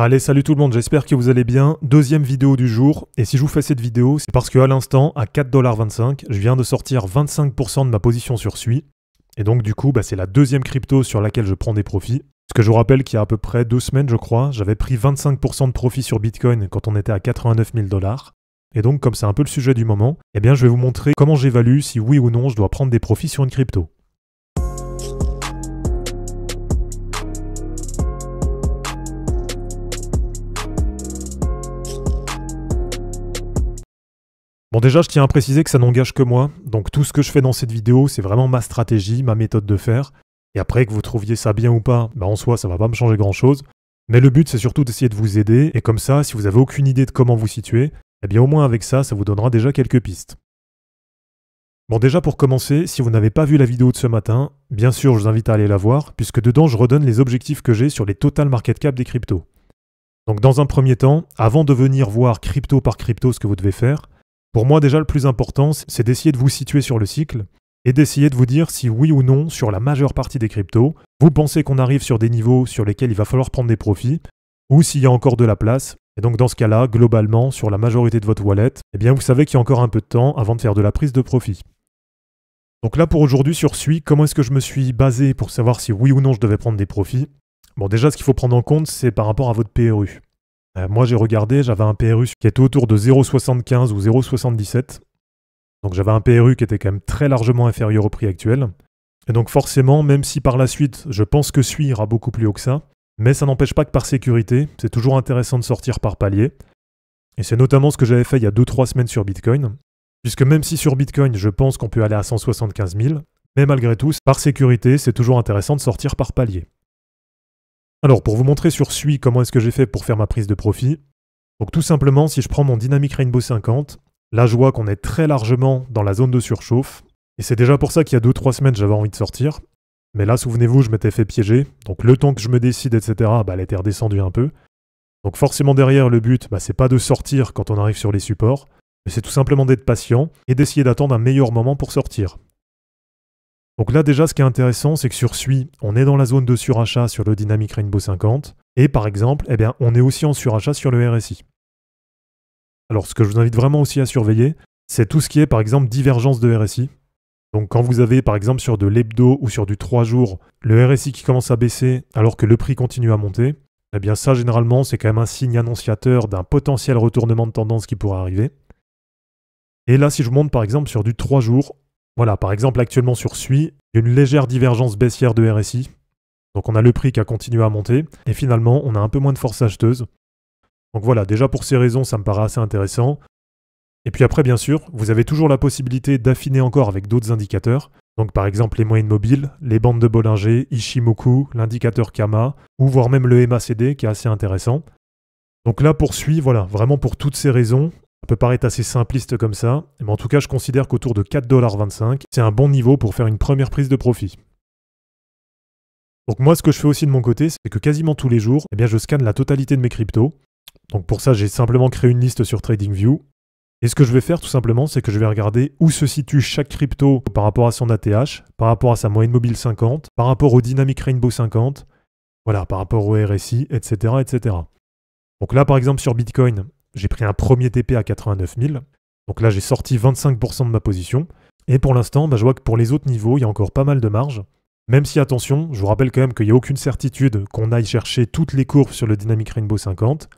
Allez, salut tout le monde, j'espère que vous allez bien. Deuxième vidéo du jour, et si je vous fais cette vidéo, c'est parce qu'à l'instant, à 4,25$, je viens de sortir 25% de ma position sur SUI. Et donc du coup, c'est la deuxième crypto sur laquelle je prends des profits. Parce que je vous rappelle qu'il y a à peu près 2 semaines, je crois, j'avais pris 25% de profit sur Bitcoin quand on était à 89 000$. Et donc, comme c'est un peu le sujet du moment, je vais vous montrer comment j'évalue si oui ou non je dois prendre des profits sur une crypto. Bon, déjà, je tiens à préciser que ça n'engage que moi, donc tout ce que je fais dans cette vidéo, c'est vraiment ma stratégie, ma méthode de faire. Et après, que vous trouviez ça bien ou pas, en soi, ça va pas me changer grand-chose. Mais le but, c'est surtout d'essayer de vous aider, et comme ça, si vous avez aucune idée de comment vous situer, au moins avec ça, ça vous donnera déjà quelques pistes. Bon, déjà pour commencer, si vous n'avez pas vu la vidéo de ce matin, bien sûr, je vous invite à aller la voir, puisque dedans, je redonne les objectifs que j'ai sur les total market cap des cryptos. Donc dans un premier temps, avant de venir voir crypto par crypto ce que vous devez faire, pour moi, déjà, le plus important, c'est d'essayer de vous situer sur le cycle et d'essayer de vous dire si oui ou non, sur la majeure partie des cryptos, vous pensez qu'on arrive sur des niveaux sur lesquels il va falloir prendre des profits ou s'il y a encore de la place. Et donc, dans ce cas-là, globalement, sur la majorité de votre wallet, vous savez qu'il y a encore un peu de temps avant de faire de la prise de profit. Donc là, pour aujourd'hui, sur SUI, comment est-ce que je me suis basé pour savoir si oui ou non je devais prendre des profits? Bon, déjà, ce qu'il faut prendre en compte, c'est par rapport à votre PRU. Moi, j'ai regardé, j'avais un PRU qui était autour de 0,75 ou 0,77. Donc j'avais un PRU qui était quand même très largement inférieur au prix actuel. Et donc forcément, même si par la suite, je pense que SUI ira beaucoup plus haut que ça, mais ça n'empêche pas que par sécurité, c'est toujours intéressant de sortir par palier. Et c'est notamment ce que j'avais fait il y a 2-3 semaines sur Bitcoin. Puisque même si sur Bitcoin, je pense qu'on peut aller à 175 000, mais malgré tout, par sécurité, c'est toujours intéressant de sortir par palier. Alors, pour vous montrer sur SUI comment est-ce que j'ai fait pour faire ma prise de profit, donc tout simplement, si je prends mon Dynamic Rainbow 50, là je vois qu'on est très largement dans la zone de surchauffe, et c'est déjà pour ça qu'il y a 2-3 semaines j'avais envie de sortir, mais là, souvenez-vous, je m'étais fait piéger, donc le temps que je me décide, etc., elle était redescendue un peu. Donc forcément derrière, le but, c'est pas de sortir quand on arrive sur les supports, mais c'est tout simplement d'être patient et d'essayer d'attendre un meilleur moment pour sortir. Donc là déjà ce qui est intéressant c'est que sur SUI, on est dans la zone de surachat sur le Dynamic Rainbow 50 et par exemple, on est aussi en surachat sur le RSI. Alors ce que je vous invite vraiment aussi à surveiller, c'est tout ce qui est par exemple divergence de RSI. Donc quand vous avez par exemple sur de l'hebdo ou sur du 3 jours, le RSI qui commence à baisser alors que le prix continue à monter, ça généralement c'est quand même un signe annonciateur d'un potentiel retournement de tendance qui pourrait arriver. Et là si je monte par exemple sur du 3 jours, voilà, par exemple, actuellement sur SUI, il y a une légère divergence baissière de RSI. Donc on a le prix qui a continué à monter, et finalement, on a un peu moins de force acheteuse. Donc voilà, déjà pour ces raisons, ça me paraît assez intéressant. Et puis après, bien sûr, vous avez toujours la possibilité d'affiner encore avec d'autres indicateurs. Donc par exemple, les moyennes mobiles, les bandes de Bollinger, Ishimoku, l'indicateur Kama, ou voire même le MACD qui est assez intéressant. Donc là, pour SUI, voilà, vraiment pour toutes ces raisons, ça peut paraître assez simpliste comme ça, mais en tout cas, je considère qu'autour de 4,25$, c'est un bon niveau pour faire une première prise de profit. Donc moi, ce que je fais aussi de mon côté, c'est que quasiment tous les jours, je scanne la totalité de mes cryptos. Donc pour ça, j'ai simplement créé une liste sur TradingView. Et ce que je vais faire tout simplement, c'est que je vais regarder où se situe chaque crypto par rapport à son ATH, par rapport à sa moyenne mobile 50, par rapport au Dynamic Rainbow 50, voilà, par rapport au RSI, etc., etc. Donc là, par exemple, sur Bitcoin, j'ai pris un premier TP à 89 000. Donc là, j'ai sorti 25% de ma position. Et pour l'instant, je vois que pour les autres niveaux, il y a encore pas mal de marge. Même si, attention, je vous rappelle quand même qu'il n'y a aucune certitude qu'on aille chercher toutes les courbes sur le Dynamic Rainbow 50.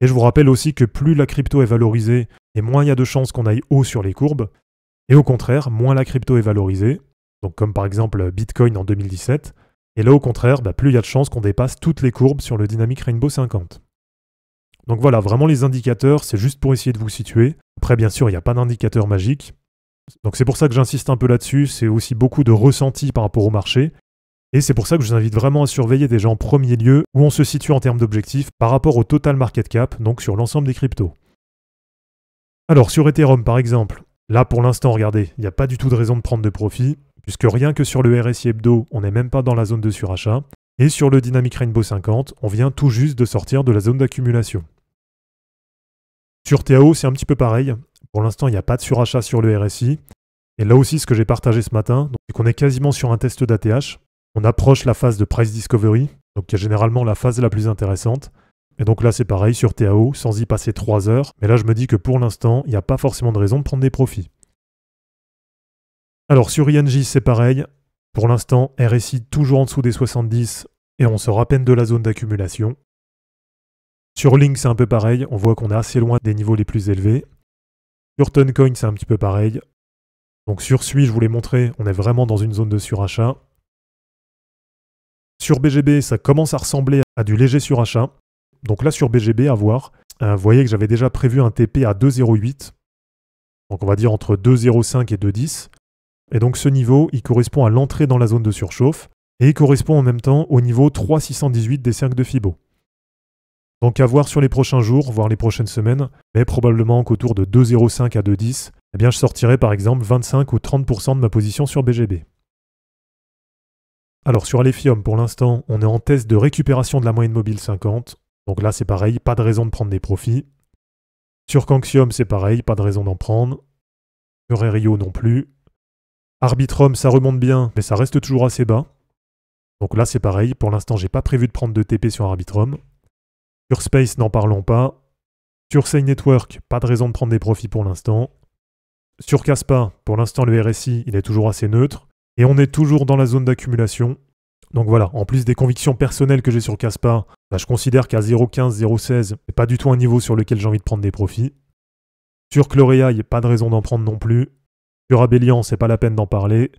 Et je vous rappelle aussi que plus la crypto est valorisée, et moins il y a de chances qu'on aille haut sur les courbes. Et au contraire, moins la crypto est valorisée. Donc comme par exemple Bitcoin en 2017. Et là, au contraire, plus il y a de chances qu'on dépasse toutes les courbes sur le Dynamic Rainbow 50. Donc voilà, vraiment les indicateurs, c'est juste pour essayer de vous situer. Après, bien sûr, il n'y a pas d'indicateur magique. Donc c'est pour ça que j'insiste un peu là-dessus, c'est aussi beaucoup de ressenti par rapport au marché. Et c'est pour ça que je vous invite vraiment à surveiller déjà en premier lieu où on se situe en termes d'objectifs par rapport au total market cap, donc sur l'ensemble des cryptos. Alors sur Ethereum par exemple, là pour l'instant, regardez, il n'y a pas du tout de raison de prendre de profit, puisque rien que sur le RSI hebdo, on n'est même pas dans la zone de surachat. Et sur le Dynamic Rainbow 50, on vient tout juste de sortir de la zone d'accumulation. Sur TAO, c'est un petit peu pareil. Pour l'instant, il n'y a pas de surachat sur le RSI. Et là aussi, ce que j'ai partagé ce matin, c'est qu'on est quasiment sur un test d'ATH. On approche la phase de Price Discovery, donc qui est généralement la phase la plus intéressante. Et donc là c'est pareil sur TAO, sans y passer 3 heures. Mais là je me dis que pour l'instant, il n'y a pas forcément de raison de prendre des profits. Alors sur INJ c'est pareil. Pour l'instant, RSI toujours en dessous des 70 et on sort à peine de la zone d'accumulation. Sur Link c'est un peu pareil, on voit qu'on est assez loin des niveaux les plus élevés. Sur Toncoin c'est un petit peu pareil. Donc sur SUI, je vous l'ai montré, on est vraiment dans une zone de surachat. Sur BGB, ça commence à ressembler à du léger surachat. Donc là sur BGB, à voir. Vous voyez que j'avais déjà prévu un TP à 2,08. Donc on va dire entre 2,05 et 2,10. Et donc ce niveau, il correspond à l'entrée dans la zone de surchauffe. Et il correspond en même temps au niveau 3,618 des cercles de Fibo. Donc à voir sur les prochains jours, voire les prochaines semaines, mais probablement qu'autour de 2,05 à 2,10, eh bien je sortirai par exemple 25 ou 30% de ma position sur BGB. Alors sur Alephium, pour l'instant, on est en test de récupération de la moyenne mobile 50. Donc là c'est pareil, pas de raison de prendre des profits. Sur Canxium, c'est pareil, pas de raison d'en prendre. Sur Rio non plus. Arbitrum, ça remonte bien, mais ça reste toujours assez bas. Donc là c'est pareil, pour l'instant j'ai pas prévu de prendre de TP sur Arbitrum. Sur Space, n'en parlons pas. Sur Say Network, pas de raison de prendre des profits pour l'instant. Sur Kaspa, pour l'instant le RSI, il est toujours assez neutre. Et on est toujours dans la zone d'accumulation. Donc voilà, en plus des convictions personnelles que j'ai sur Kaspa, je considère qu'à 0,15, 0,16, c'est pas du tout un niveau sur lequel j'ai envie de prendre des profits. Sur Chloréaille, pas de raison d'en prendre non plus. Sur Abelian, c'est pas la peine d'en parler.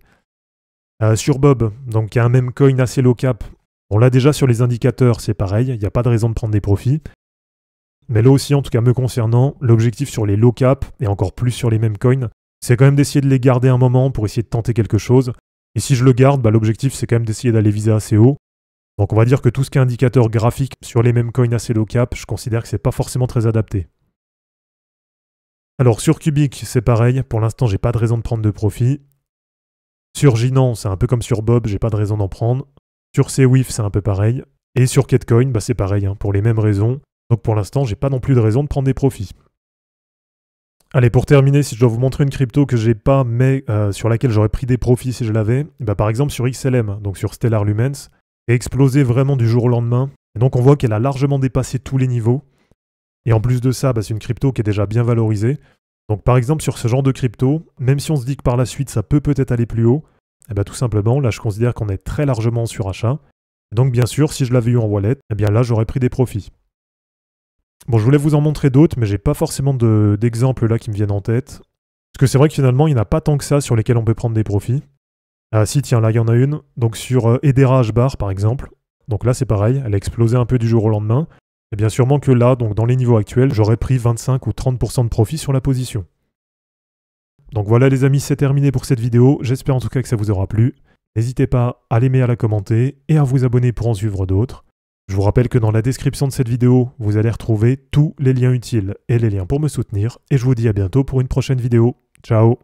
Sur Bob, donc il y a un même coin assez low cap. On l'a déjà sur les indicateurs, c'est pareil, il n'y a pas de raison de prendre des profits. Mais là aussi, en tout cas me concernant, l'objectif sur les low cap, et encore plus sur les mêmes coins, c'est quand même d'essayer de les garder un moment pour essayer de tenter quelque chose. Et si je le garde, l'objectif c'est quand même d'essayer d'aller viser assez haut. Donc on va dire que tout ce qui est indicateur graphique sur les mêmes coins assez low cap, je considère que c'est pas forcément très adapté. Alors sur Cubic, c'est pareil, pour l'instant j'ai pas de raison de prendre de profit. Sur Ginan, c'est un peu comme sur Bob, j'ai pas de raison d'en prendre. Sur CWIF, c'est un peu pareil. Et sur Ketcoin, c'est pareil, pour les mêmes raisons. Donc pour l'instant, j'ai pas non plus de raison de prendre des profits. Allez, pour terminer, si je dois vous montrer une crypto que j'ai pas, mais sur laquelle j'aurais pris des profits si je l'avais, par exemple sur XLM, donc sur Stellar Lumens, est explosé vraiment du jour au lendemain. Et donc on voit qu'elle a largement dépassé tous les niveaux. Et en plus de ça, c'est une crypto qui est déjà bien valorisée. Donc par exemple sur ce genre de crypto, même si on se dit que par la suite ça peut peut-être aller plus haut, tout simplement, là je considère qu'on est très largement en surachat. Donc bien sûr, si je l'avais eu en wallet, là j'aurais pris des profits. Bon, je voulais vous en montrer d'autres, mais j'ai pas forcément d'exemples là qui me viennent en tête. Parce que c'est vrai que finalement, il n'y en a pas tant que ça sur lesquels on peut prendre des profits. Ah si, tiens, là il y en a une. Donc sur Hedera H-Bar par exemple. Donc là c'est pareil, elle a explosé un peu du jour au lendemain. Et bien sûrement que là, donc dans les niveaux actuels, j'aurais pris 25 ou 30% de profit sur la position. Donc voilà les amis, c'est terminé pour cette vidéo. J'espère en tout cas que ça vous aura plu. N'hésitez pas à l'aimer, à la commenter et à vous abonner pour en suivre d'autres. Je vous rappelle que dans la description de cette vidéo, vous allez retrouver tous les liens utiles et les liens pour me soutenir. Et je vous dis à bientôt pour une prochaine vidéo. Ciao!